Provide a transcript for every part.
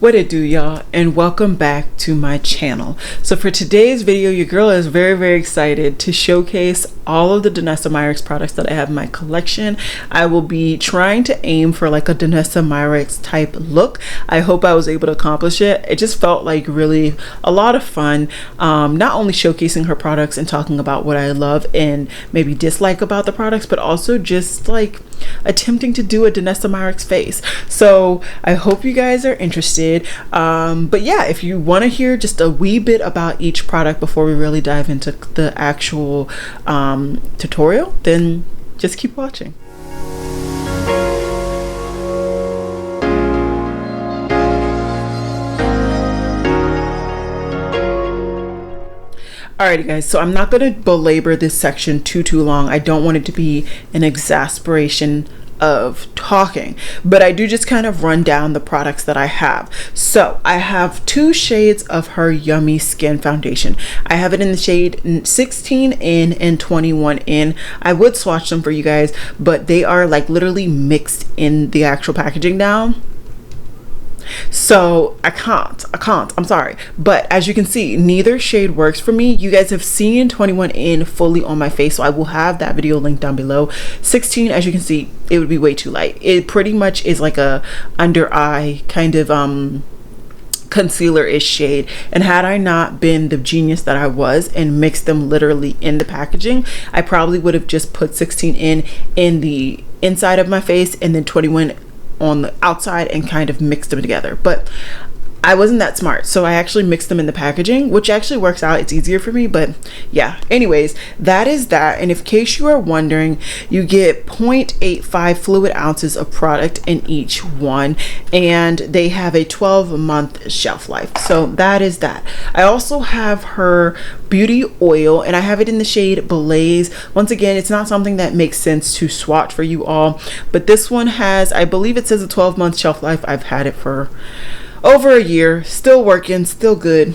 What it do, y'all, and welcome back to my channel. So for today's video, your girl is very excited to showcase all of the Danessa Myricks products that I have in my collection. I will be trying to aim for like a Danessa Myricks type look. I hope I was able to accomplish it. It just felt like really a lot of fun, not only showcasing her products and talking about what I love and maybe dislike about the products, but also just like attempting to do a Danessa Myricks face. So I hope you guys are interested. But yeah, if you want to hear just a wee bit about each product before we really dive into the actual tutorial, then just keep watching. Alrighty guys, so I'm not going to belabor this section too long. I don't want it to be an exasperation of talking, but I do just kind of run down the products that I have. So I have two shades of her Yummy Skin foundation. I have it in the shade 16 in and 21 in. I would swatch them for you guys, but they are like literally mixed in the actual packaging now. So I can't, I'm sorry, but as you can see, neither shade works for me. You guys have seen 21 in fully on my face, so I will have that video linked down below. 16, as you can see, it would be way too light. It pretty much is like a under eye kind of concealer-ish shade, and had I not been the genius that I was and mixed them literally in the packaging, I probably would have just put 16 in the inside of my face and then 21 on the outside and kind of mixed them together. But I wasn't that smart, so I actually mixed them in the packaging, which actually works out. It's easier for me, but yeah, anyways, that is that. And in case you are wondering, you get 0.85 fluid ounces of product in each one, and they have a 12-month shelf life. So that is that. I also have her beauty oil, and I have it in the shade Blaze. Once again, it's not something that makes sense to swatch for you all, but this one has, I believe it says a 12-month shelf life. I've had it for over a year, still working, still good.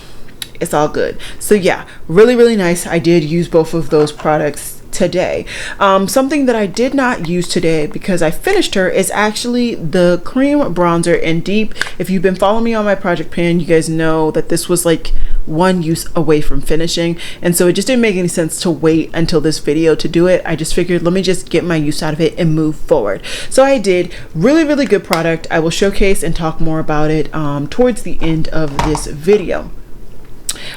It's all good. So yeah, really nice. I did use both of those products today. Something that I did not use today because I finished her is actually the cream bronzer in Deep. If you've been following me on my project pan, you guys know that this was like one use away from finishing, and so it just didn't make any sense to wait until this video to do it. I just figured, let me just get my use out of it and move forward. So I did. Really good product. I will showcase and talk more about it towards the end of this video.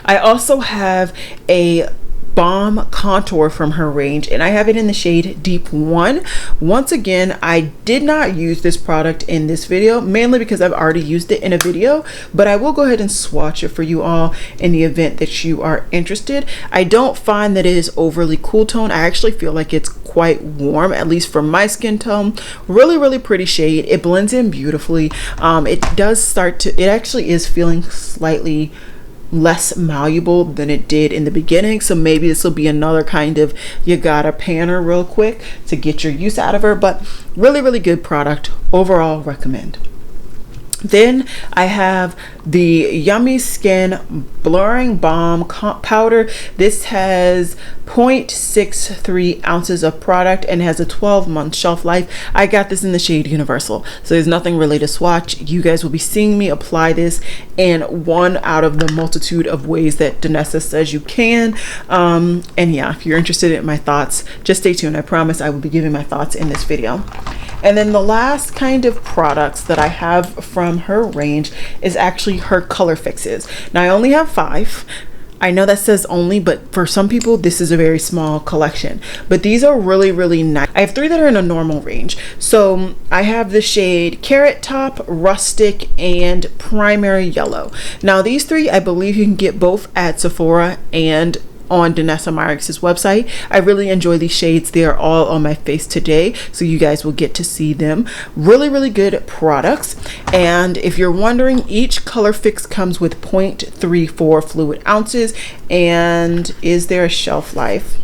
I also have a Balm Contour from her range, and I have it in the shade Deep 1. Once again, I did not use this product in this video, mainly because I've already used it in a video, but I will go ahead and swatch it for you all in the event that you are interested. I don't find that it is overly cool tone. I actually feel like it's quite warm, at least for my skin tone. Really pretty shade. It blends in beautifully. It does start to, it actually is feeling slightly less malleable than it did in the beginning, so maybe this will be another kind of, you gotta pan her real quick to get your use out of her, but really good product overall. Recommend. Then I have the Yummy Skin Blurring Balm Powder. This has 0.63 ounces of product and has a 12-month shelf life. I got this in the shade Universal, so there's nothing really to swatch. You guys will be seeing me apply this in one out of the multitude of ways that Danessa says you can. And yeah, if you're interested in my thoughts, just stay tuned. I promise I will be giving my thoughts in this video. And then the last kind of products that I have from her range is actually her color fixes. Now I only have 5. I know that says only, but for some people this is a very small collection, but these are really nice. I have 3 that are in a normal range. So I have the shade Carrot Top, Rustic, and Primary Yellow. Now these 3, I believe you can get both at Sephora and on Danessa Myricks' website. I really enjoy these shades. They are all on my face today, so you guys will get to see them. Really good products. And if you're wondering, each color fix comes with 0.34 fluid ounces. And is there a shelf life?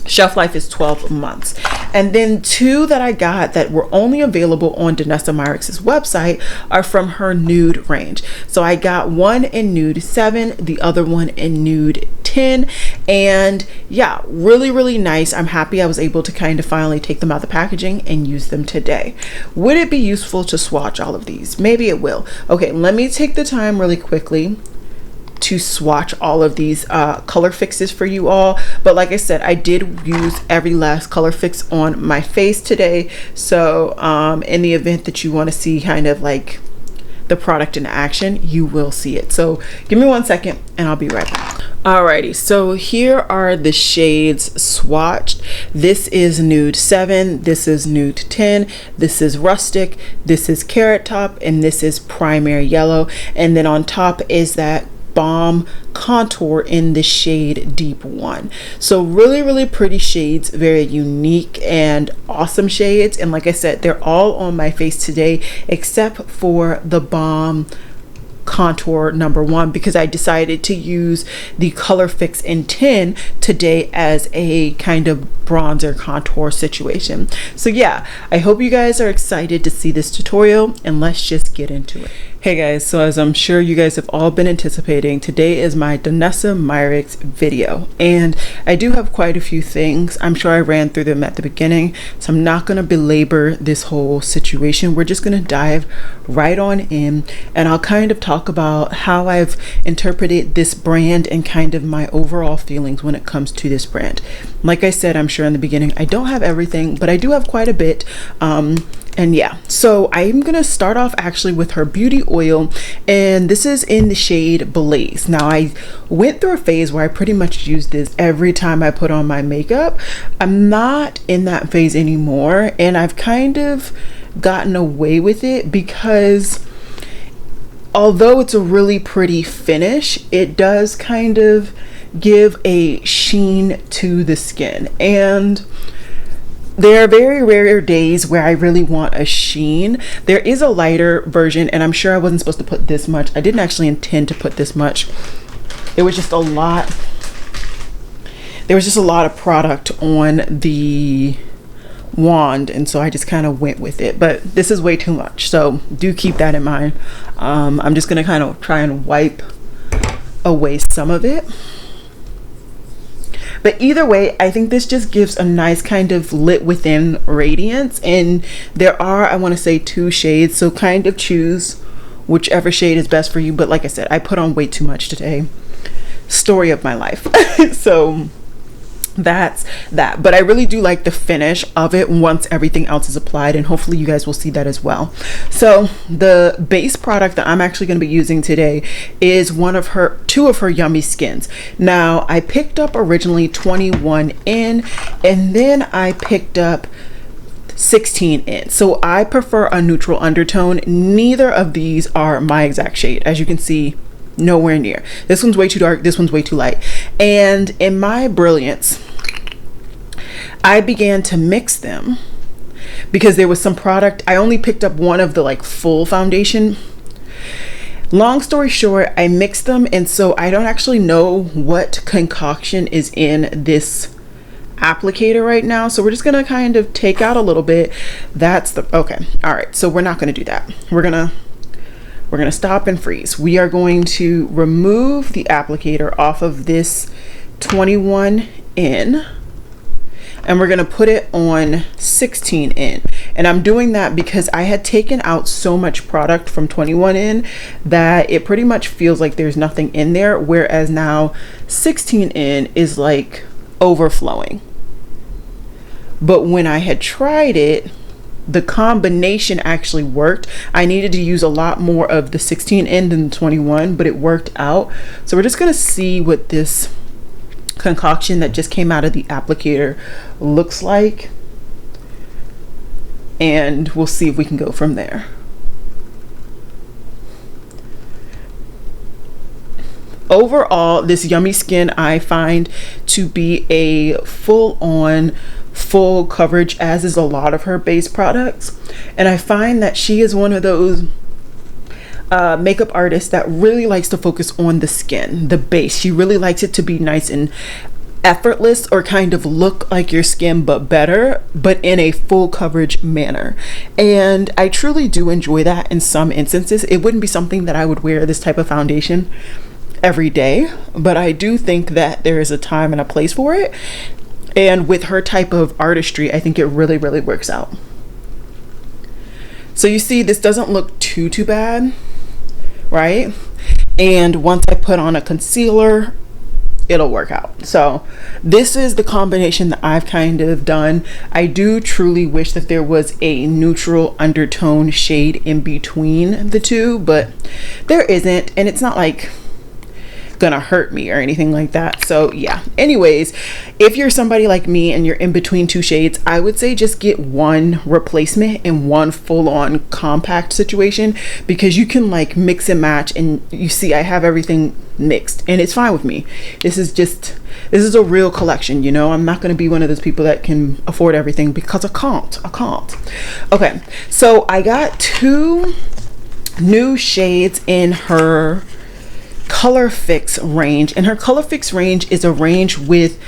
Shelf life is 12 months. And then two that I got that were only available on Danessa Myricks' website are from her nude range. So I got one in nude 7, the other one in nude 10, and yeah, really nice. I'm happy I was able to kind of finally take them out of the packaging and use them today. Would it be useful to swatch all of these? Maybe it will. Okay, let me take the time really quickly to swatch all of these color fixes for you all. But like I said, I did use every last color fix on my face today, so in the event that you want to see kind of like the product in action, you will see it. So give me 1 second and I'll be right back. Alrighty, so here are the shades swatched. This is nude 7, this is nude 10, this is rustic, this is carrot top, and this is primary yellow. And then on top is that Balm Contour in the shade Deep 1. So really pretty shades, very unique and awesome shades. And like I said, they're all on my face today except for the Balm Contour number 1, because I decided to use the Colorfix in 10 today as a kind of bronzer contour situation. So yeah, I hope you guys are excited to see this tutorial, and let's just get into it. Hey guys, so as I'm sure you guys have all been anticipating, today is my Danessa Myricks video, and I do have quite a few things. I'm sure I ran through them at the beginning, so I'm not going to belabor this whole situation. We're just going to dive right on in, and I'll kind of talk about how I've interpreted this brand and kind of my overall feelings when it comes to this brand. Like I said, I'm sure in the beginning, I don't have everything, but I do have quite a bit. And yeah, so I'm gonna start off actually with her beauty oil, and this is in the shade Blaze. Now I went through a phase where I pretty much used this every time I put on my makeup. I'm not in that phase anymore, and I've kind of gotten away with it because although it's a really pretty finish, it does kind of give a sheen to the skin, and there are very rare days where I really want a sheen. There is a lighter version, and I'm sure I wasn't supposed to put this much. I didn't actually intend to put this much. It was just a lot. There was just a lot of product on the wand, and so I just kind of went with it, but this is way too much, so do keep that in mind. I'm just gonna kind of try and wipe away some of it. But either way, I think this just gives a nice kind of lit within radiance. And there are, I want to say, 2 shades. So kind of choose whichever shade is best for you. But like I said, I put on way too much today. Story of my life. So that's that. But I really do like the finish of it once everything else is applied, and hopefully you guys will see that as well. So the base product that I'm actually going to be using today is two of her Yummy Skins. Now I picked up originally 21 in, and then I picked up 16 in. So I prefer a neutral undertone. Neither of these are my exact shade, as you can see. Nowhere near. This one's way too dark, this one's way too light. And in my brilliance, I began to mix them because there was some product. I only picked up one of the like full foundation. Long story short, I mixed them, and so I don't actually know what concoction is in this applicator right now. So we're just gonna kind of take out a little bit. That's the okay. All right, so we're not gonna do that. We're gonna stop and freeze. We are going to remove the applicator off of this 21 in, and we're gonna put it on 16 in. And I'm doing that because I had taken out so much product from 21 in that it pretty much feels like there's nothing in there, whereas now 16 in is like overflowing. But when I had tried it, the combination actually worked. I needed to use a lot more of the 16 in than the 21, but it worked out. So we're just gonna see what this concoction that just came out of the applicator looks like, and we'll see if we can go from there. Overall, this Yummy Skin I find to be a full coverage, as is a lot of her base products, and I find that she is one of those makeup artists that really likes to focus on the skin, the base. She really likes it to be nice and effortless or kind of look like your skin but better, but in a full coverage manner. And I truly do enjoy that in some instances. It wouldn't be something that I would wear this type of foundation every day, but I do think that there is a time and a place for it. And with her type of artistry, I think it really, really works out. So you see, this doesn't look too bad, right? And once I put on a concealer, it'll work out. So this is the combination that I've kind of done. I do truly wish that there was a neutral undertone shade in between the two, but there isn't, and it's not like gonna hurt me or anything like that. So yeah, anyways, if you're somebody like me and you're in between two shades, I would say just get one replacement and one full-on compact situation, because you can like mix and match, and you see I have everything mixed and it's fine with me. This is a real collection, you know. I'm not going to be one of those people that can afford everything, because I can't. Okay, so I got 2 new shades in her Colorfix range, and her Colorfix range is a range with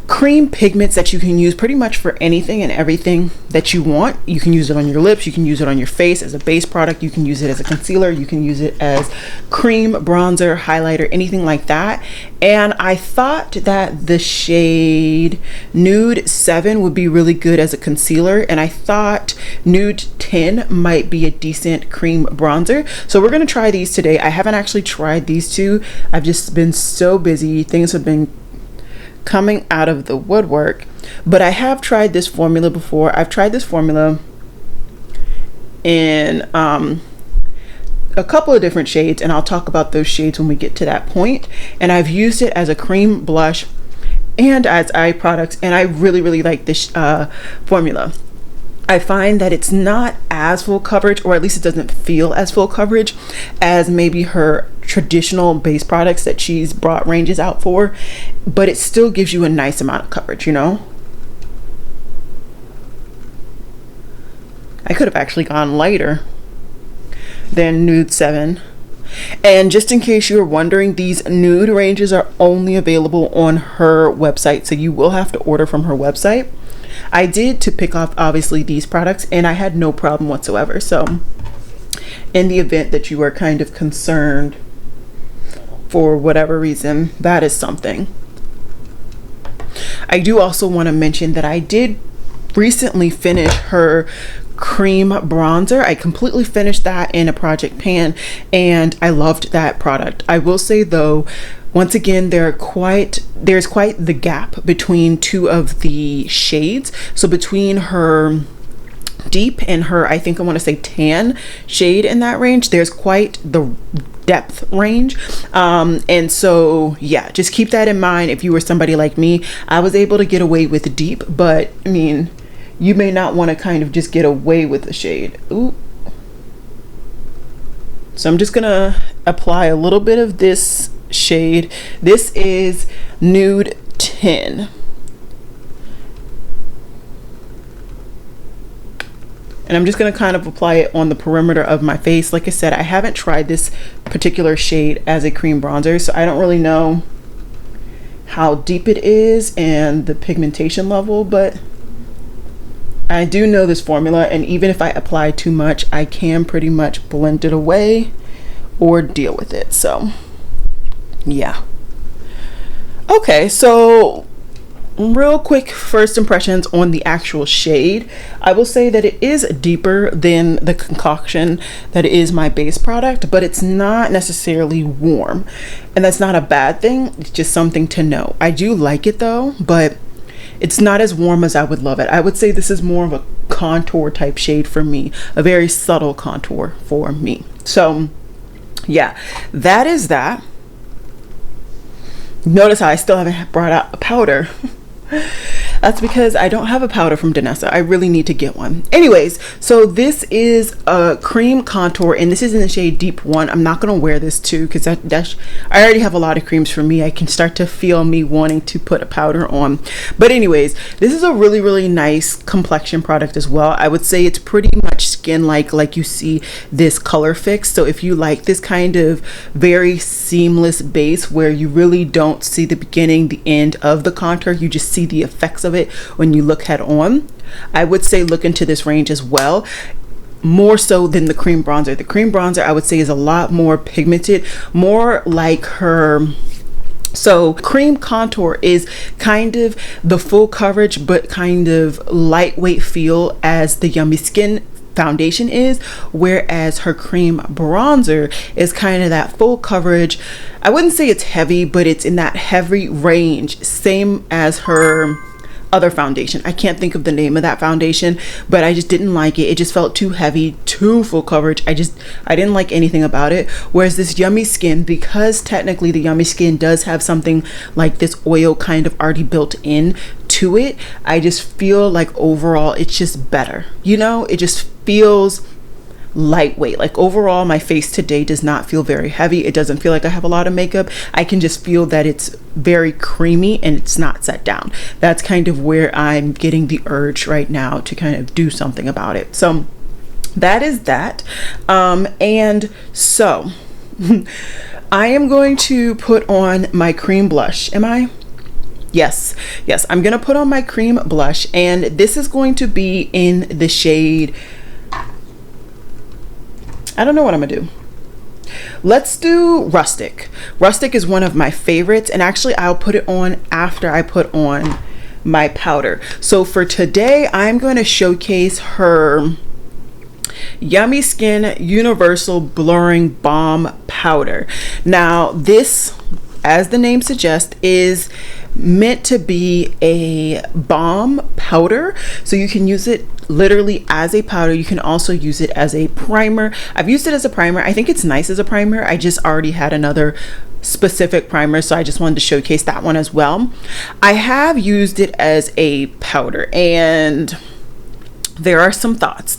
cream pigments that you can use pretty much for anything and everything that you want. You can use it on your lips, you can use it on your face as a base product, you can use it as a concealer, you can use it as cream, bronzer, highlighter, anything like that. And I thought that the shade Nude 7 would be really good as a concealer, and I thought Nude 10 might be a decent cream bronzer. So we're going to try these today. I haven't actually tried these two. I've just been so busy. Things have been coming out of the woodwork, but I have tried this formula before. I've tried this formula in a couple of different shades, and I'll talk about those shades when we get to that point. And I've used it as a cream blush and as eye products, and I really like this formula. I find that it's not as full coverage, or at least it doesn't feel as full coverage as maybe her traditional base products that she's brought ranges out for, but it still gives you a nice amount of coverage, you know. I could have actually gone lighter than Nude 7. And just in case you were wondering, these nude ranges are only available on her website, so you will have to order from her website. I did to pick off obviously these products, and I had no problem whatsoever. So in the event that you are kind of concerned for whatever reason, that is something. I do also want to mention that I did recently finish her cream bronzer. I completely finished that in a project pan, and I loved that product. I will say though, once again, there's quite the gap between 2 of the shades. So between her deep and her, I think I want to say tan shade in that range, there's quite the depth range. And so yeah, just keep that in mind. If you were somebody like me, I was able to get away with deep, but I mean, you may not want to kind of just get away with the shade. Ooh. So I'm just gonna apply a little bit of this shade. This is Nude 10. And I'm just going to kind of apply it on the perimeter of my face. Like I said, I haven't tried this particular shade as a cream bronzer, so I don't really know how deep it is and the pigmentation level, but I do know this formula, and even if I apply too much, I can pretty much blend it away or deal with it. So yeah. Okay, so real quick first impressions on the actual shade. I will say that it is deeper than the concoction that is my base product, but it's not necessarily warm, and that's not a bad thing. It's just something to know. I do like it though, but it's not as warm as I would love it. I would say this is more of a contour type shade for me, a very subtle contour for me. So yeah, that is that. Notice how I still haven't brought out a powder. That's because I don't have a powder from Danessa. I really need to get one. Anyways, so this is a cream contour, and this is in the shade Deep 1. I'm not going to wear this too because I already have a lot of creams for me. I can start to feel me wanting to put a powder on. But anyways, this is a really, really nice complexion product as well. I would say it's pretty much skin-like you see this Colorfix. So if you like this kind of very seamless base where you really don't see the beginning, the end of the contour, you just see the effects of it when you look head on, I would say look into this range as well, more so than the cream bronzer. The cream bronzer I would say is a lot more pigmented, more like her. So cream contour is kind of the full coverage but kind of lightweight feel as the Yummy Skin foundation is, whereas her cream bronzer is kind of that full coverage. I wouldn't say it's heavy, but it's in that heavy range, same as her other foundation. I can't think of the name of that foundation, but I just didn't like it. It just felt too heavy, too full coverage. I didn't like anything about it. Whereas this Yummy Skin, because technically the Yummy Skin does have something like this oil kind of already built in to it, I just feel like overall it's just better. You know, it just feels lightweight. Like overall my face today does not feel very heavy. It doesn't feel like I have a lot of makeup. I can just feel that it's very creamy and it's not set down. That's kind of where I'm getting the urge right now to kind of do something about it. So that is that. And so I am going to put on my cream blush. Am I? Yes, I'm gonna put on my cream blush, and this is going to be in the shade, I don't know what I'm gonna do. Let's do Rustic. Rustic is one of my favorites, and actually I'll put it on after I put on my powder. So for today, I'm going to showcase her Yummy Skin Universal Blurring Balm Powder. Now this, as the name suggests, is meant to be a balm powder, so you can use it literally as a powder. You can also use it as a primer. I've used it as a primer. I think it's nice as a primer. I just already had another specific primer, so I just wanted to showcase that one as well. I have used it as a powder, and there are some thoughts.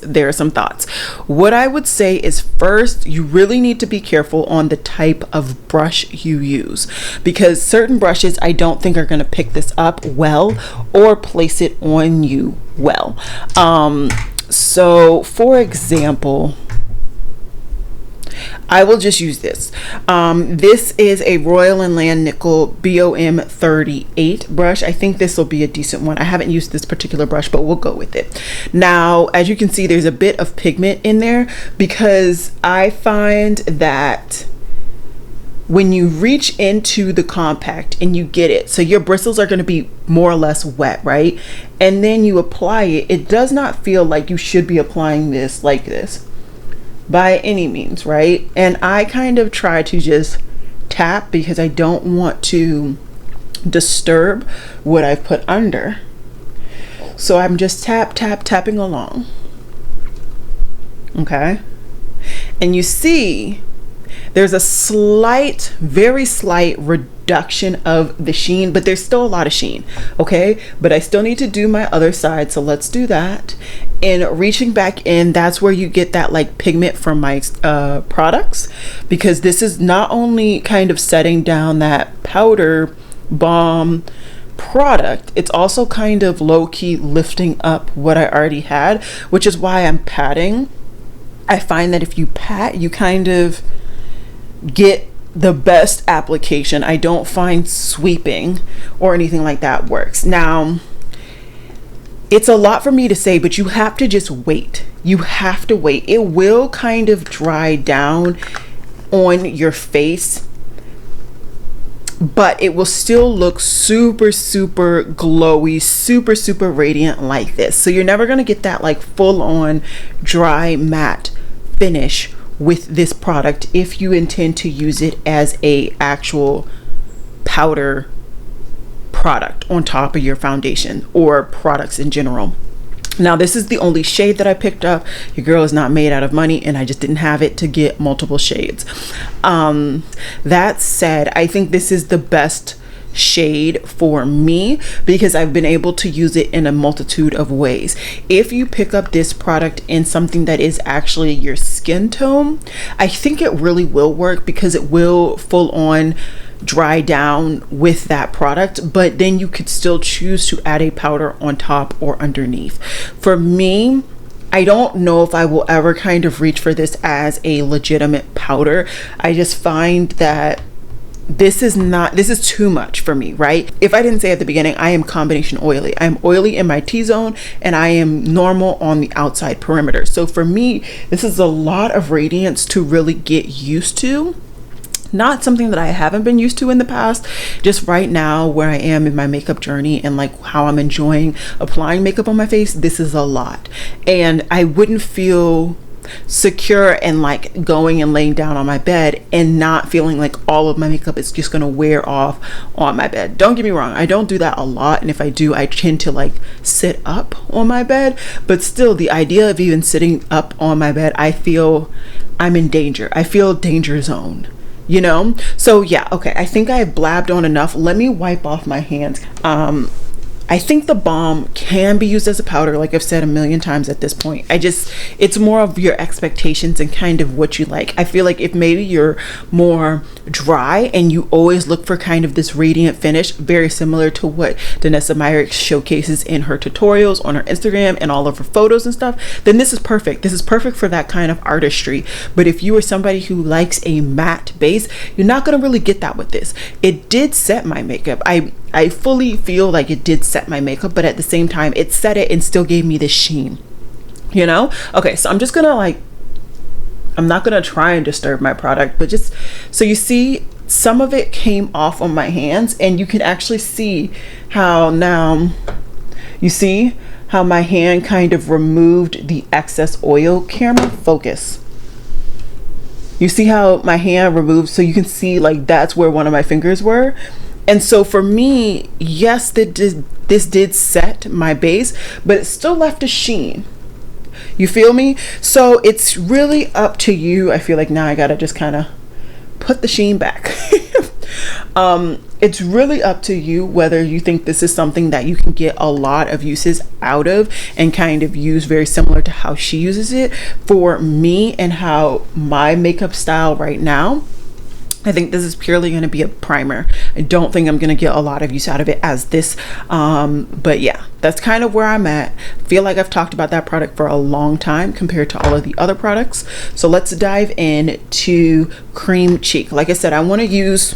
What I would say is, first, you really need to be careful on the type of brush you use, because certain brushes I don't think are going to pick this up well or place it on you well. So for example, I will just use this. This is a Royal & Land Nickel BOM 38 brush. I think this will be a decent one. I haven't used this particular brush, but we'll go with it. Now, as you can see, there's a bit of pigment in there because I find that when you reach into the compact and you get it, so your bristles are going to be more or less wet, right? And then you apply it, it does not feel like you should be applying this like this by any means, right? And I kind of try to just tap because I don't want to disturb what I've put under. So I'm just tapping along. Okay, and you see there's a slight, very slight reduction of the sheen, but there's still a lot of sheen. Okay, but I still need to do my other side, so let's do that. And reaching back in, that's where you get that like pigment from my products, because this is not only kind of setting down that powder balm product, it's also kind of low-key lifting up what I already had, which is why I'm patting. I find that if you pat, you kind of get the best application. I don't find sweeping or anything like that works. Now, it's a lot for me to say, but you have to just wait. You have to wait. It will kind of dry down on your face, but it will still look super glowy, super radiant like this. So you're never going to get that like full on dry matte finish with this product if you intend to use it as a actual powder product on top of your foundation or products in general. Now, this is the only shade that I picked up. Your girl is not made out of money, and I just didn't have it to get multiple shades. That said, I think this is the best shade for me because I've been able to use it in a multitude of ways. If you pick up this product in something that is actually your skin tone, I think it really will work because it will full on dry down with that product, but then you could still choose to add a powder on top or underneath. For me, I don't know if I will ever kind of reach for this as a legitimate powder. I just find that this is too much for me, right? If I didn't say at the beginning, I am combination oily. I'm oily in my T-zone and I am normal on the outside perimeter. So for me, this is a lot of radiance to really get used to. Not something that I haven't been used to in the past, just right now where I am in my makeup journey and like how I'm enjoying applying makeup on my face, this is a lot. And I wouldn't feel secure and like going and laying down on my bed and not feeling like all of my makeup is just gonna wear off on my bed. Don't get me wrong, I don't do that a lot, and if I do, I tend to like sit up on my bed, but still the idea of even sitting up on my bed, I feel I'm in danger. I feel danger zone, you know? So yeah, okay, I think I've blabbed on enough. Let me wipe off my hands. I think the balm can be used as a powder, like I've said a million times at this point. It's more of your expectations and kind of what you like. I feel like if maybe you're more dry and you always look for kind of this radiant finish, very similar to what Danessa Myricks showcases in her tutorials on her Instagram and all of her photos and stuff, then this is perfect. This is perfect for that kind of artistry. But if you are somebody who likes a matte base, you're not going to really get that with this. It did set my makeup. I fully feel like it did set my makeup, but at the same time, it set it and still gave me this sheen, you know? Okay, so I'm just gonna I'm not gonna try and disturb my product, but just, so you see, some of it came off on my hands and you can actually see how now, you see how my hand kind of removed the excess oil. Camera, focus. You see how my hand removed, so you can see like that's where one of my fingers were. And so for me, yes, this did set my base, but it still left a sheen. You feel me? So it's really up to you. I feel like now I gotta just kind of put the sheen back. It's really up to you whether you think this is something that you can get a lot of uses out of and kind of use very similar to how she uses it. For me and how my makeup style right now, I think this is purely going to be a primer. I don't think I'm going to get a lot of use out of it as this. But yeah, that's kind of where I'm at. I feel like I've talked about that product for a long time compared to all of the other products. So let's dive into Cream Cheek. Like I said, I want to use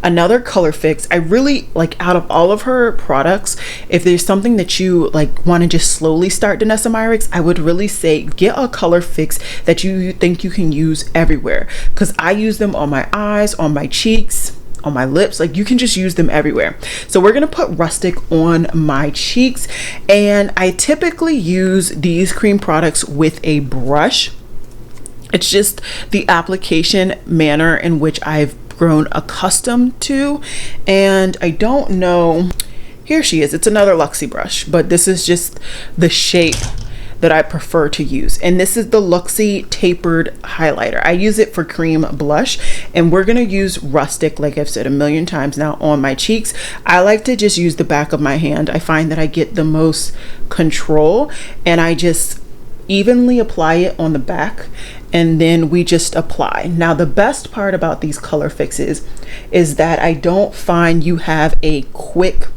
another Colorfix. I really like, out of all of her products, if there's something that you like want to just slowly start Danessa Myricks, I would really say get a Colorfix that you think you can use everywhere, because I use them on my eyes, on my cheeks, on my lips. Like, you can just use them everywhere. So we're gonna put Rustic on my cheeks, and I typically use these cream products with a brush. It's just the application manner in which I've grown accustomed to, and I don't know, here she is, it's another Luxie brush, but this is just the shape that I prefer to use, and this is the Luxie Tapered highlighter. I use it for cream blush, and we're gonna use Rustic, like I've said a million times now, on my cheeks. I like to just use the back of my hand. I find that I get the most control, and I just evenly apply it on the back, and then we just apply. Now, the best part about these Colorfixes is that I don't find you have a quick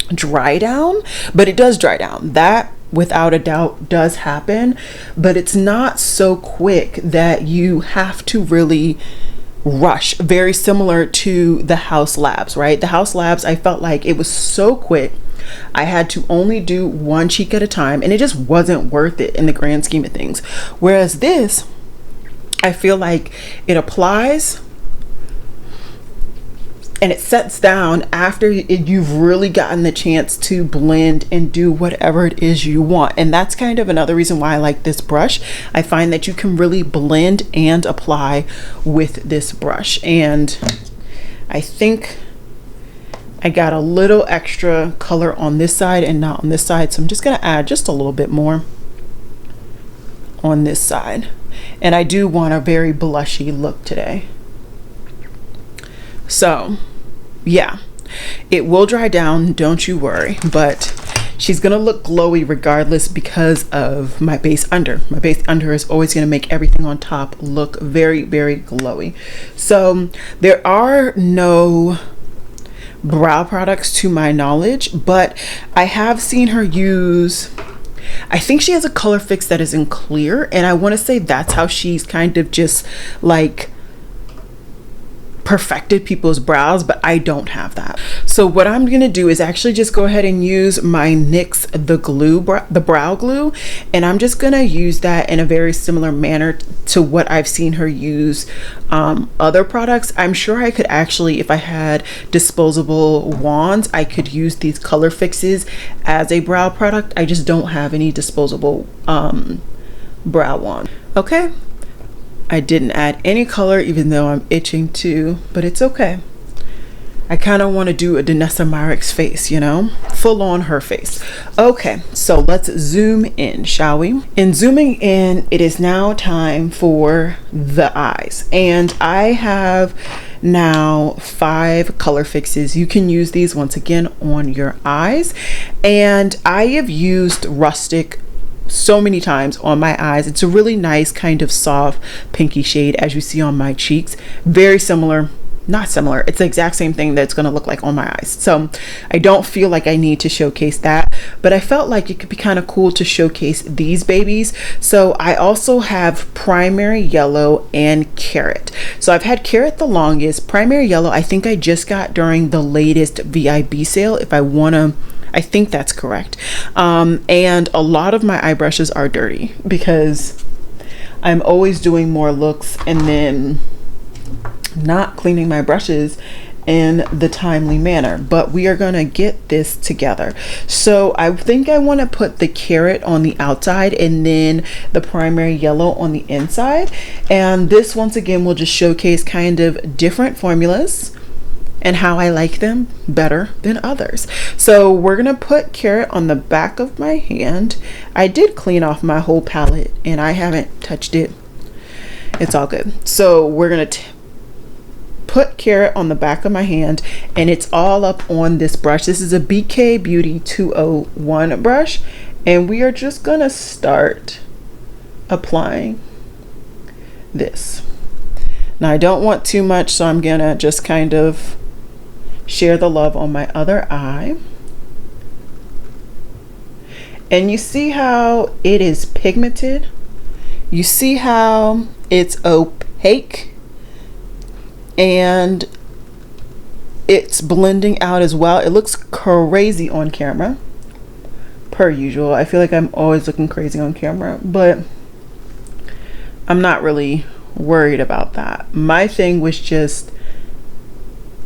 dry down, but it does dry down. That without a doubt does happen, but it's not so quick that you have to really rush. Very similar to the House Labs, right? The House Labs, I felt like it was so quick. I had to only do one cheek at a time, and it just wasn't worth it in the grand scheme of things. Whereas this, I feel like it applies and it sets down after you've really gotten the chance to blend and do whatever it is you want. And that's kind of another reason why I like this brush. I find that you can really blend and apply with this brush. And I think I got a little extra color on this side and not on this side, so I'm just gonna add just a little bit more on this side. And I do want a very blushy look today. So yeah, It will dry down, don't you worry, but she's gonna look glowy regardless because of my base under. My base under is always gonna make everything on top look very, very glowy. So there are no brow products to my knowledge, but I have seen her use, I think she has a Colorfix that is in clear, and I want to say that's how she's kind of just like perfected people's brows, but I don't have that. So what I'm gonna do is actually just go ahead and use my NYX the brow glue, and I'm just gonna use that in a very similar manner to what I've seen her use other products. I'm sure I could actually, if I had disposable wands, I could use these Colorfixes as a brow product. I just don't have any disposable brow wand. Okay, I didn't add any color even though I'm itching to, but it's okay. I kind of want to do a Danessa Myricks face, you know, full on her face. Okay, so let's zoom in, shall we? In zooming in, it is now time for the eyes, and I have now 5 color fixes. You can use these once again on your eyes, and I have used Rustic so many times on my eyes. It's a really nice kind of soft pinky shade, as you see on my cheeks. Very similar, not similar, it's the exact same thing that's going to look like on my eyes. So I don't feel like I need to showcase that, but I felt like it could be kind of cool to showcase these babies. So I also have Primary Yellow and Carrot. So I've had Carrot the longest. Primary Yellow I think I just got during the latest VIB sale, if I think that's correct. And a lot of my eye brushes are dirty because I'm always doing more looks and then not cleaning my brushes in the timely manner, but we are gonna get this together. So I think I want to put the Carrot on the outside and then the Primary Yellow on the inside, and this once again will just showcase kind of different formulas and how I like them better than others. So we're gonna put Carrot on the back of my hand. I did clean off my whole palette and I haven't touched it. It's all good. So we're gonna put Carrot on the back of my hand, and it's all up on this brush. This is a BK Beauty 201 brush, and we are just gonna start applying this. Now I don't want too much, so I'm gonna just kind of share the love on my other eye. And you see how it is pigmented? You see how it's opaque and it's blending out as well. It looks crazy on camera, per usual. I feel like I'm always looking crazy on camera, but I'm not really worried about that. My thing was just,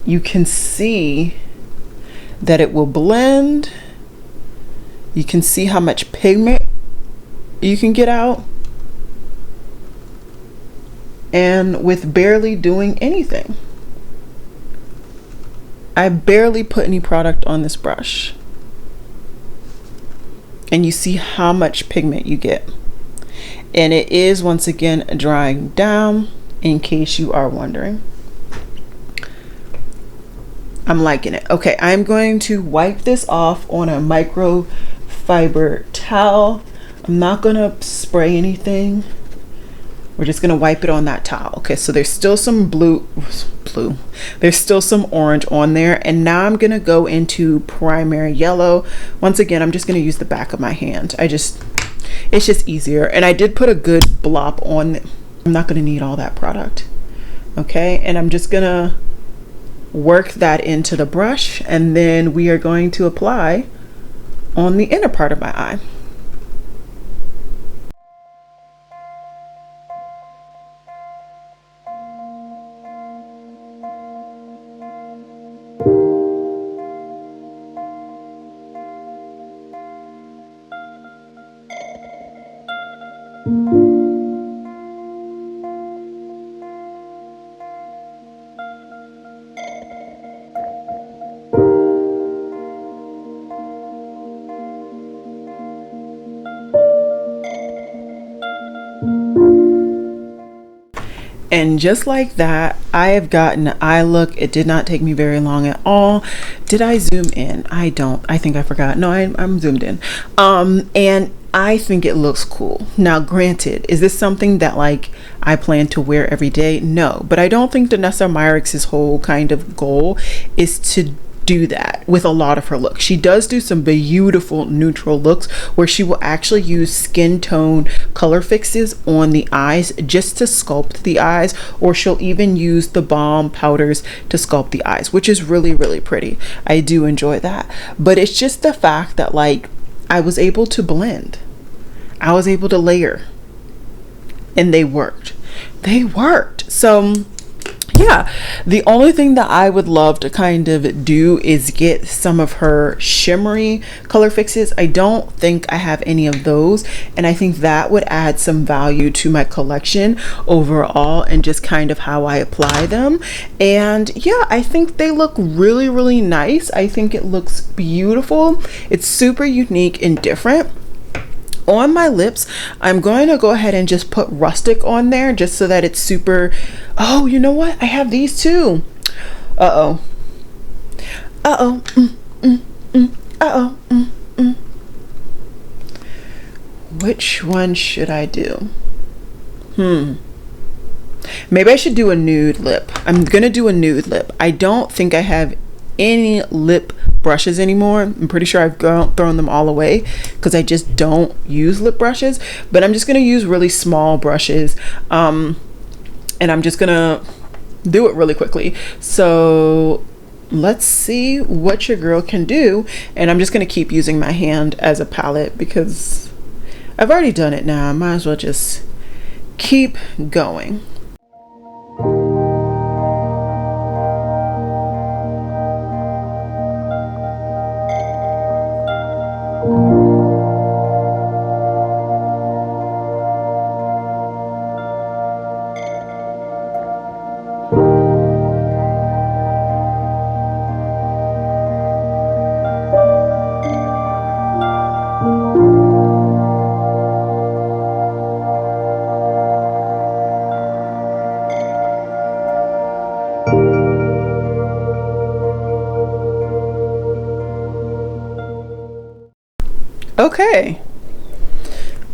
you can see that it will blend. You can see how much pigment you can get out, and with barely doing anything. I barely put any product on this brush, and you see how much pigment you get. And it is once again drying down, in case you are wondering. I'm liking it. Okay, I'm going to wipe this off on a microfiber towel. I'm not gonna spray anything. We're just gonna wipe it on that towel. Okay, so there's still some blue. There's still some orange on there, and now I'm gonna go into Primary Yellow. Once again, I'm just gonna use the back of my hand. It's just easier, and I did put a good blop on. I'm not gonna need all that product. Okay, and I'm just gonna work that into the brush, and then we are going to apply on the inner part of my eye. And just like that, I have gotten an eye look. It did not take me very long at all. Did I zoom in? I think I forgot. No, I'm zoomed in. And I think it looks cool. Now, granted, is this something that like I plan to wear every day? No, but I don't think Danessa Myricks' whole kind of goal is to do that with a lot of her looks. She does do some beautiful neutral looks where she will actually use skin tone color fixes on the eyes just to sculpt the eyes, or she'll even use the balm powders to sculpt the eyes, which is really, really pretty. I do enjoy that. But it's just the fact that like I was able to blend, I was able to layer, and they worked. So yeah, the only thing that I would love to kind of do is get some of her shimmery color fixes. I don't think I have any of those, and I think that would add some value to my collection overall and just kind of how I apply them. And yeah, I think they look really, really nice. I think it looks beautiful. It's super unique and different. On my lips, I'm going to go ahead and just put Rustic on there just so that it's super. Oh, you know what? I have these too. Uh-oh. Uh-oh. Uh-oh. Which one should I do? Maybe I should do a nude lip. I'm going to do a nude lip. I don't think I have any lip brushes anymore. I'm pretty sure I've thrown them all away because I just don't use lip brushes, but I'm just going to use really small brushes, and I'm just going to do it really quickly. So let's see what your girl can do, and I'm just going to keep using my hand as a palette because I've already done it now. I might as well just keep going.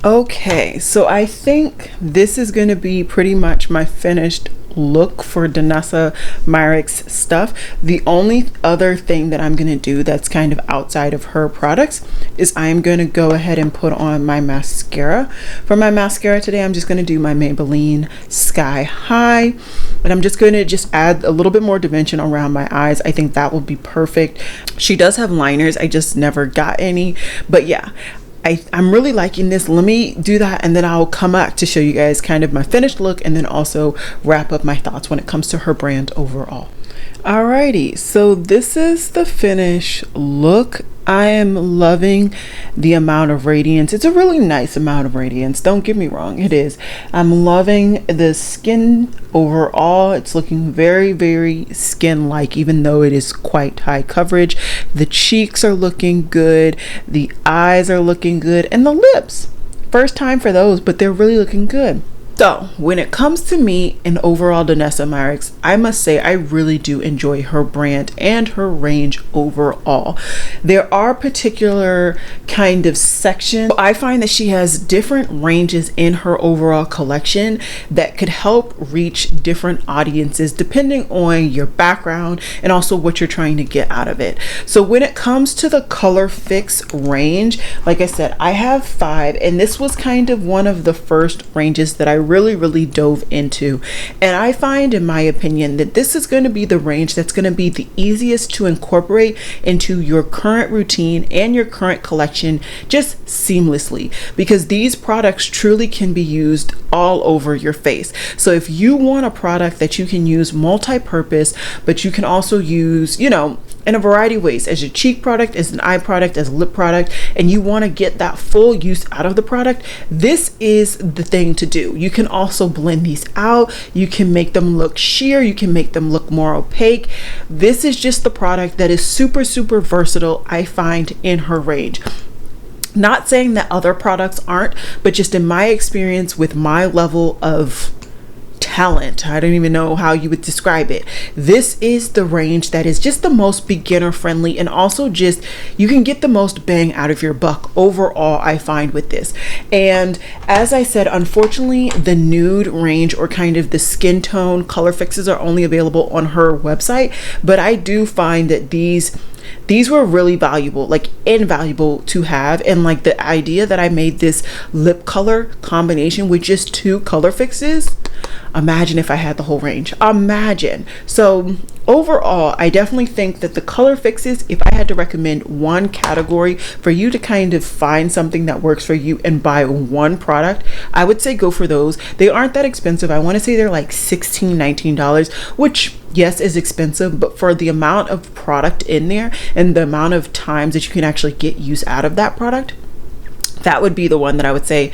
Okay, so I think this is going to be pretty much my finished look for Danessa Myricks stuff. The only other thing that I'm going to do that's kind of outside of her products is I'm going to go ahead and put on my mascara. For my mascara today, I'm just going to do my Maybelline Sky High, and I'm just going to just add a little bit more dimension around my eyes. I think that will be perfect. She does have liners, I just never got any, but yeah, I'm really liking this. Let me do that, and then I'll come back to show you guys kind of my finished look and then also wrap up my thoughts when it comes to her brand overall. Alrighty, so this is the finished look. I am loving the amount of radiance. It's a really nice amount of radiance, don't get me wrong, it is. I'm loving the skin overall. It's looking very, very skin-like, even though it is quite high coverage. The cheeks are looking good, the eyes are looking good, and the lips. First time for those, but they're really looking good. So when it comes to me and overall Danessa Myricks, I must say I really do enjoy her brand and her range overall. There are particular kind of sections. I find that she has different ranges in her overall collection that could help reach different audiences depending on your background and also what you're trying to get out of it. So when it comes to the Colorfix range, like I said, I have 5, and this was kind of one of the first ranges that I really dove into, and I find, in my opinion, that this is going to be the range that's going to be the easiest to incorporate into your current routine and your current collection just seamlessly, because these products truly can be used all over your face. So if you want a product that you can use multi-purpose, but you can also use, you know, in a variety of ways, as your cheek product, as an eye product, as a lip product, and you want to get that full use out of the product, this is the thing to do. You can also blend these out, you can make them look sheer, you can make them look more opaque. This is just the product that is super versatile, I find, in her range. Not saying that other products aren't, but just in my experience with my level of talent. I don't even know how you would describe it. This is the range that is just the most beginner friendly, and also just you can get the most bang out of your buck overall, I find, with this. And as I said, unfortunately the nude range, or kind of the skin tone color fixes, are only available on her website, but I do find that these were really valuable, like invaluable to have. And like the idea that I made this lip color combination with just 2 color fixes, imagine if I had the whole range. Imagine. So overall, I definitely think that the color fixes, if I had to recommend one category for you to kind of find something that works for you and buy one product, I would say go for those. They aren't that expensive. I want to say they're like $16-19, which yes is expensive, but for the amount of product in there and the amount of times that you can actually get use out of that product, that would be the one that I would say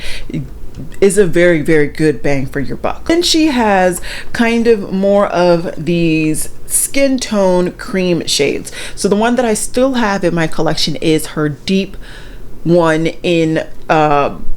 is a very, very good bang for your buck. Then she has kind of more of these skin tone cream shades. So the one that I still have in my collection is her deep one in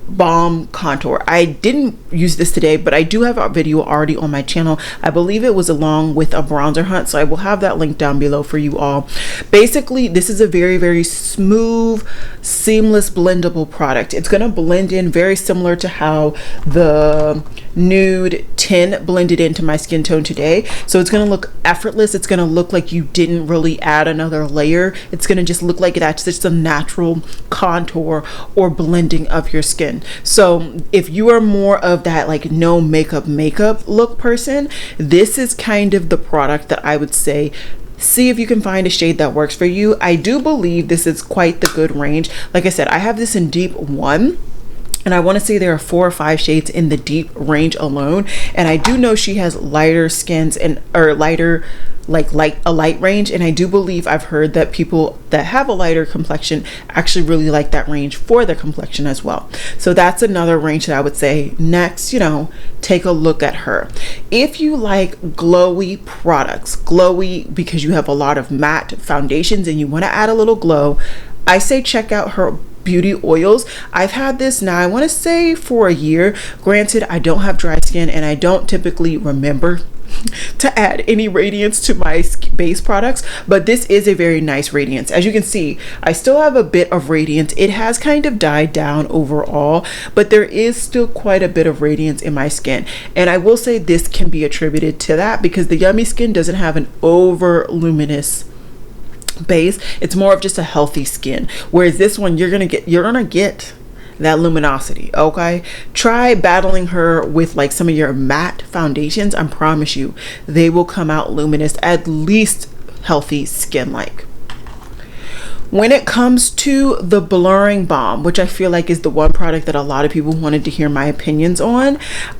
Balm Contour. I didn't use this today, but I do have a video already on my channel. I believe it was along with a bronzer hunt, so I will have that link down below for you all. Basically, this is a very, very smooth, seamless, blendable product. It's going to blend in very similar to how the Nude 10 blended into my skin tone today. So it's going to look effortless. It's going to look like you didn't really add another layer. It's going to just look like that's just a natural contour or blending of your skin. So if you are more of that like no makeup look person, this is kind of the product that I would say see if you can find a shade that works for you. I do believe this is quite the good range. Like I said, I have this in deep 1, and I want to say there are 4 or 5 shades in the deep range alone. And I do know she has lighter skins and lighter, like a light range, and I do believe I've heard that people that have a lighter complexion actually really like that range for their complexion as well. So that's another range that I would say next, you know, take a look at her. If you like glowy products, glowy because you have a lot of matte foundations and you want to add a little glow, I say check out her beauty oils. I've had this now, I want to say for a year. Granted, I don't have dry skin and I don't typically remember to add any radiance to my base products, but this is a very nice radiance. As you can see, I still have a bit of radiance. It has kind of died down overall, but there is still quite a bit of radiance in my skin, and I will say this can be attributed to that because the Yummy Skin doesn't have an over luminous base. It's more of just a healthy skin, whereas this one you're gonna get that luminosity. Okay, try battling her with like some of your matte foundations. I promise you they will come out luminous, at least healthy skin like. When it comes to the blurring balm, which I feel like is the one product that a lot of people wanted to hear my opinions on,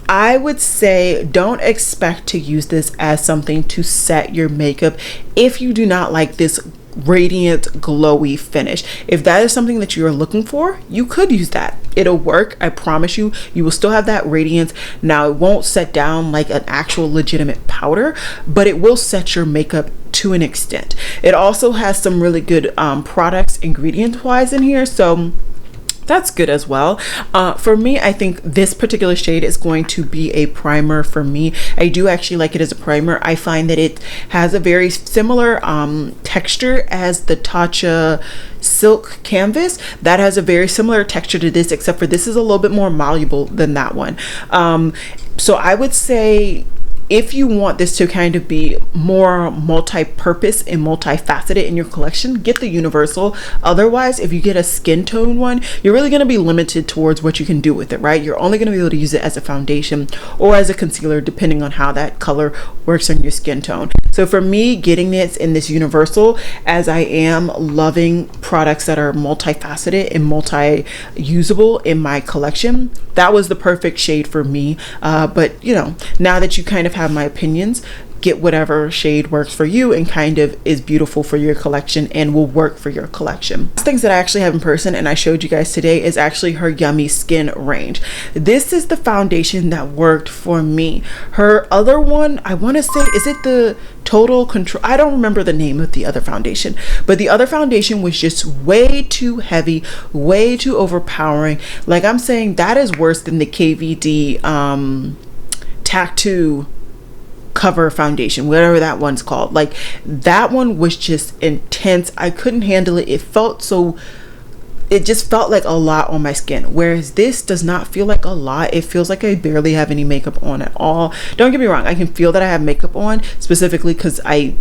I would say don't expect to use this as something to set your makeup if you do not like this radiant glowy finish. If that is something that you are looking for, you could use that. It'll work. I promise you, you will still have that radiance. Now it won't set down like an actual legitimate powder, but it will set your makeup to an extent. It also has some really good products ingredient wise in here, so that's good as well. For me, I think this particular shade is going to be a primer for me. I do actually like it as a primer. I find that it has a very similar texture as the Tatcha Silk Canvas. That has a very similar texture to this, except for this is a little bit more malleable than that one. So I would say if you want this to kind of be more multi-purpose and multifaceted in your collection, get the universal. Otherwise, if you get a skin tone one, you're really going to be limited towards what you can do with it, right? You're only going to be able to use it as a foundation or as a concealer, depending on how that color works on your skin tone. So for me, getting this in this universal, as I am loving products that are multifaceted and multi-usable in my collection, that was the perfect shade for me. But you know, now that you kind of have my opinions, get whatever shade works for you and kind of is beautiful for your collection and will work for your collection. Things that I actually have in person and I showed you guys today is actually her Yummy Skin range. This is the foundation that worked for me. Her other one, I want to say, is it the Total Control? I don't remember the name of the other foundation, but the other foundation was just way too heavy, way too overpowering. Like I'm saying, that is worse than the KVD Tattoo cover foundation, whatever that one's called. Like, that one was just intense. I couldn't handle it. It just felt like a lot on my skin, whereas this does not feel like a lot. It feels like I barely have any makeup on at all. Don't get me wrong, I can feel that I have makeup on, specifically because I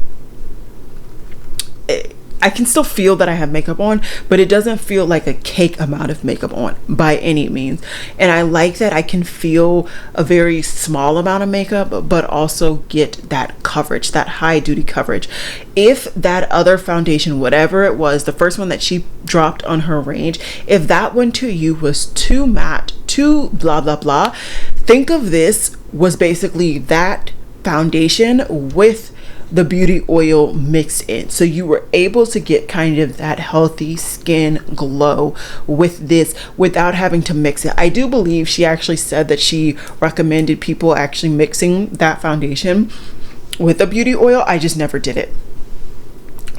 can still feel that I have makeup on, but it doesn't feel like a cake amount of makeup on by any means. And I like that I can feel a very small amount of makeup, but also get that coverage, that high duty coverage. If that other foundation, whatever it was, the first one that she dropped on her range, if that one to you was too matte, too blah, blah, blah, think of this was basically that foundation with the beauty oil mixed in, so you were able to get kind of that healthy skin glow with this without having to mix it. I do believe she actually said that she recommended people actually mixing that foundation with the beauty oil. I just never did it,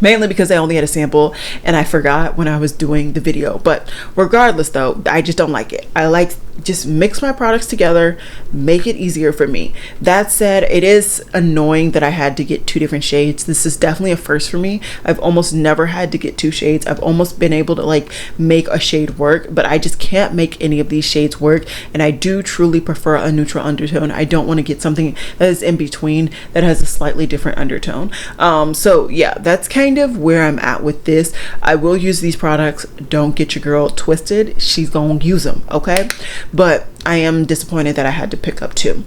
mainly because I only had a sample and I forgot when I was doing the video. But regardless though, I just don't like it. I like just mix my products together, make it easier for me. That said, it is annoying that I had to get two different shades. This is definitely a first for me. I've almost never had to get two shades. I've almost been able to like make a shade work, but I just can't make any of these shades work. And I do truly prefer a neutral undertone. I don't want to get something that is in between that has a slightly different undertone. So yeah, that's kind of where I'm at with this. I will use these products. Don't get your girl twisted. She's gonna use them, okay? But I am disappointed that I had to pick up two.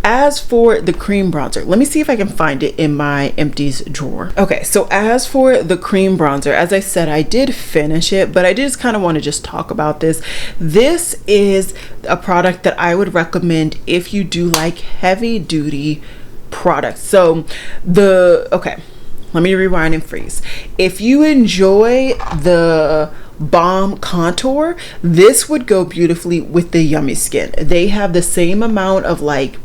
As for the cream bronzer, let me see if I can find it in my empties drawer. Okay, so as for the cream bronzer, as I said, I did finish it, but I just kind of want to just talk about this. This is a product that I would recommend if you do like heavy duty products. So let me rewind and freeze. If you enjoy the Balm Contour, this would go beautifully with the Yummy Skin. They have the same amount of like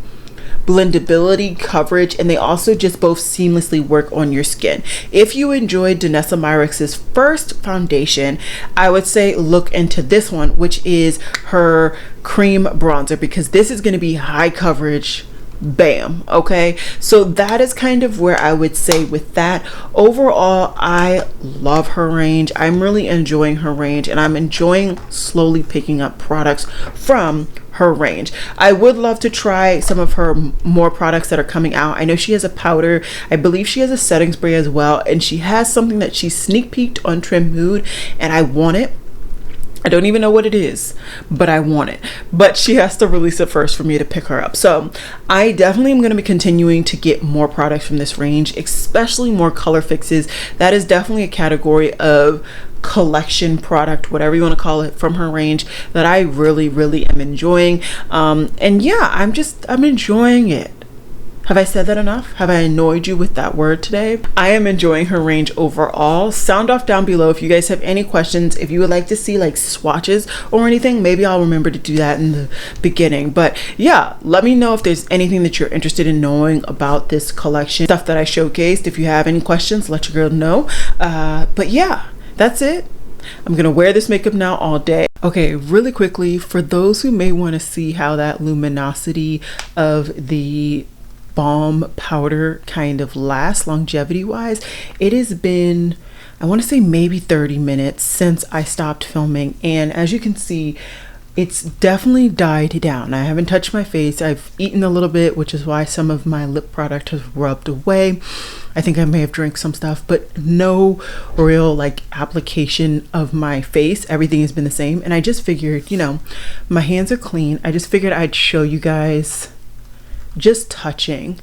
blendability, coverage, and they also just both seamlessly work on your skin. If you enjoyed Danessa Myricks' first foundation, I would say look into this one, which is her cream bronzer, because this is going to be high coverage. Bam. Okay, so that is kind of where I would say with that. Overall, I love her range. I'm really enjoying her range, and I'm enjoying slowly picking up products from her range. I would love to try some of her more products that are coming out. I know she has a powder. I believe she has a setting spray as well, and she has something that she sneak peeked on Trim Mood, and I want it. I don't even know what it is, but I want it. But she has to release it first for me to pick her up. So I definitely am going to be continuing to get more products from this range, especially more color fixes. That is definitely a category of collection product, whatever you want to call it, from her range that I really, really am enjoying. And yeah, I'm enjoying it. Have I said that enough? Have I annoyed you with that word today? I am enjoying her range overall. Sound off down below if you guys have any questions. If you would like to see like swatches or anything, maybe I'll remember to do that in the beginning. But yeah, let me know if there's anything that you're interested in knowing about this collection, stuff that I showcased. If you have any questions, let your girl know. But yeah, that's it. I'm gonna wear this makeup now all day. Okay, really quickly, for those who may want to see how that luminosity of the balm powder kind of lasts longevity wise, it has been, I want to say maybe 30 minutes since I stopped filming, and as you can see, it's definitely died down. I haven't touched my face. I've eaten a little bit, which is why some of my lip product has rubbed away. I think I may have drank some stuff, but no real like application of my face. Everything has been the same, and I just figured, you know, my hands are clean. I just figured I'd show you guys just touching.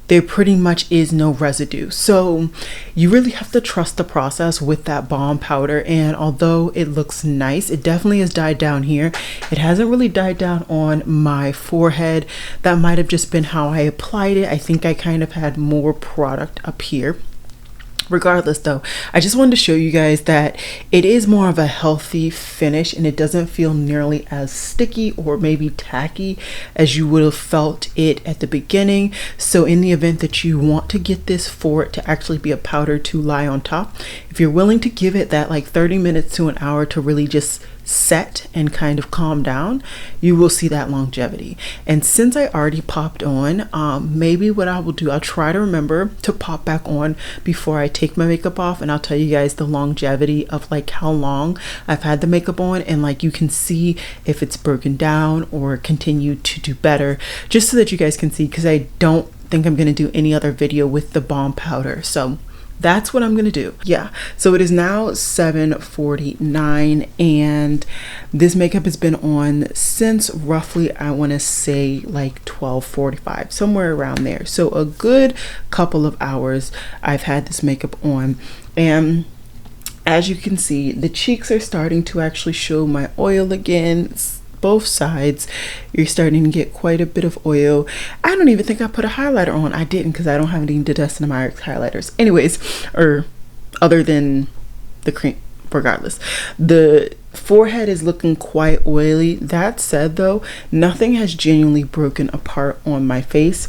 There pretty much is no residue, so you really have to trust the process with that balm powder. And although it looks nice, it definitely has died down here. It hasn't really died down on my forehead. That might have just been how I applied it. I think I kind of had more product up here. Regardless though, I just wanted to show you guys that it is more of a healthy finish, and it doesn't feel nearly as sticky or maybe tacky as you would have felt it at the beginning. So in the event that you want to get this for it to actually be a powder to lie on top, if you're willing to give it that like 30 minutes to an hour to really just set and kind of calm down, you will see that longevity. And since I already popped on, maybe what I will do, I'll try to remember to pop back on before I take my makeup off, and I'll tell you guys the longevity of like how long I've had the makeup on, and like you can see if it's broken down or continued to do better, just so that you guys can see, because I don't think I'm going to do any other video with the balm powder. So that's what I'm gonna do. Yeah, so it is now 7:49 and this makeup has been on since roughly, I want to say like 12:45, somewhere around there. So a good couple of hours I've had this makeup on, and as you can see, the cheeks are starting to actually show my oil again. Both sides, you're starting to get quite a bit of oil. I don't even think I put a highlighter on. I didn't, because I don't have any Danessa Myricks highlighters anyways, or other than the cream. Regardless, the forehead is looking quite oily. That said though, nothing has genuinely broken apart on my face.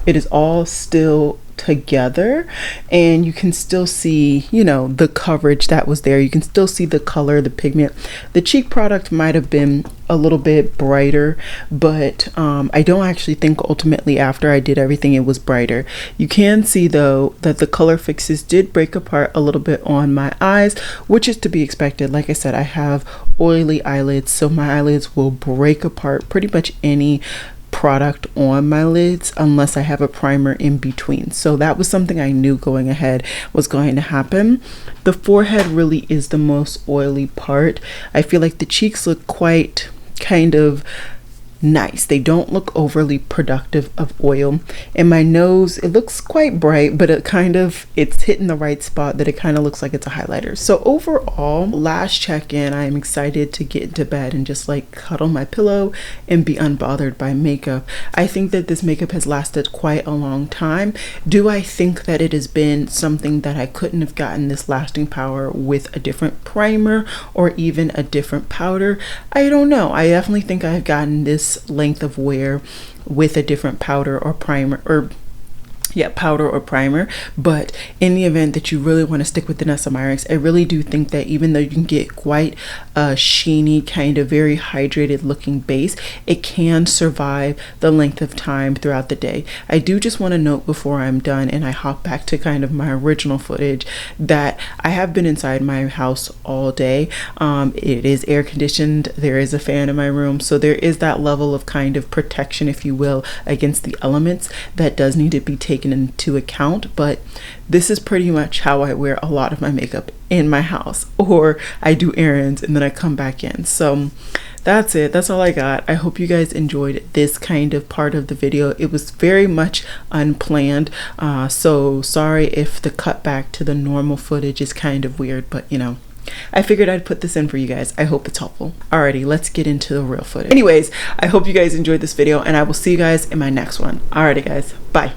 It is all still together, and you can still see, you know, the coverage that was there. You can still see the color, the pigment. The cheek product might have been a little bit brighter, but I don't actually think ultimately after I did everything it was brighter. You can see though that the color fixes did break apart a little bit on my eyes, which is to be expected. Like I said, I have oily eyelids, so my eyelids will break apart pretty much any product on my lids unless I have a primer in between. So that was something I knew going ahead was going to happen. The forehead really is the most oily part. I feel like the cheeks look quite kind of nice. They don't look overly productive of oil. And my nose, it looks quite bright, but it's hitting the right spot that it kind of looks like it's a highlighter. So overall, last check-in, I am excited to get into bed and just like cuddle my pillow and be unbothered by makeup. I think that this makeup has lasted quite a long time. Do I think that it has been something that I couldn't have gotten this lasting power with a different primer or even a different powder? I don't know. I definitely think I've gotten this length of wear with a different powder or primer, but in the event that you really want to stick with Danessa Myricks, I really do think that even though you can get quite a sheeny, kind of very hydrated looking base, it can survive the length of time throughout the day. I do just want to note before I'm done and I hop back to kind of my original footage that I have been inside my house all day. It is air conditioned, there is a fan in my room, so there is that level of kind of protection, if you will, against the elements that does need to be taken into account. But this is pretty much how I wear a lot of my makeup in my house, or I do errands and then I come back in. So that's it. That's all I got. I hope you guys enjoyed this kind of part of the video. It was very much unplanned, so sorry if the cut back to the normal footage is kind of weird, but you know, I figured I'd put this in for you guys. I hope it's helpful. Alrighty, let's get into the real footage. Anyways, I hope you guys enjoyed this video and I will see you guys in my next one. Alrighty guys, bye.